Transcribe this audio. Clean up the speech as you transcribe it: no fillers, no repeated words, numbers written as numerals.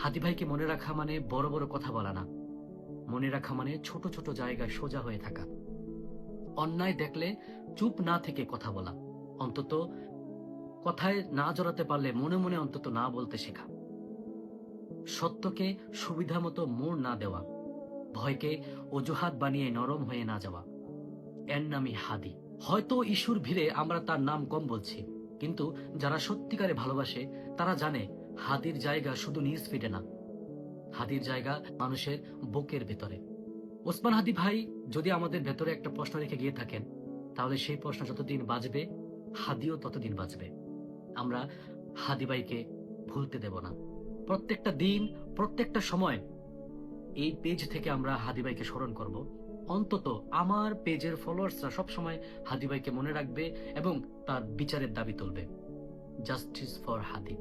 হাদি ভাইকে মনে রাখা মানে বড় বড় কথা বলা না, মনে রাখা মানে ছোট ছোট জায়গায় সোজা হয়ে থাকা, অন্যায় দেখলে চুপ না থেকে কথা বলা, অন্তত কথায় না জড়াতে পারলে মনে মনে অন্তত না বলতে শেখা, সত্যকে সুবিধা মতো মোড় না দেওয়া, ভয়কে অজুহাত বানিয়ে নরম হয়ে না যাওয়া। এর নামই হাদি। হয়তো ইস্যুর ভিড়ে আমরা তার নাম কম বলছি, কিন্তু যারা সত্যিকারে ভালোবাসে তারা জানে হাদির জায়গা শুধু নিউজ ফিডে না, হাদির জায়গা মানুষের বুকের ভেতরে। ওসমান হাদি ভাই যদি আমাদের ভেতরে একটা প্রশ্ন রেখে গিয়ে থাকেন, তাহলে সেই প্রশ্ন যতদিন বাঁচবে হাদিও ততদিন বাঁচবে। আমরা হাদি ভাইকে ভুলতে দেব না। প্রত্যেকটা দিন, প্রত্যেকটা সময় এই পেজ থেকে আমরা হাদি ভাইকে স্মরণ করব। অন্তত আমার পেজের ফলোয়ার্সরা সবসময় হাদি ভাইকে মনে রাখবে এবং তার বিচারের দাবি তুলবে। Justice for Hadi.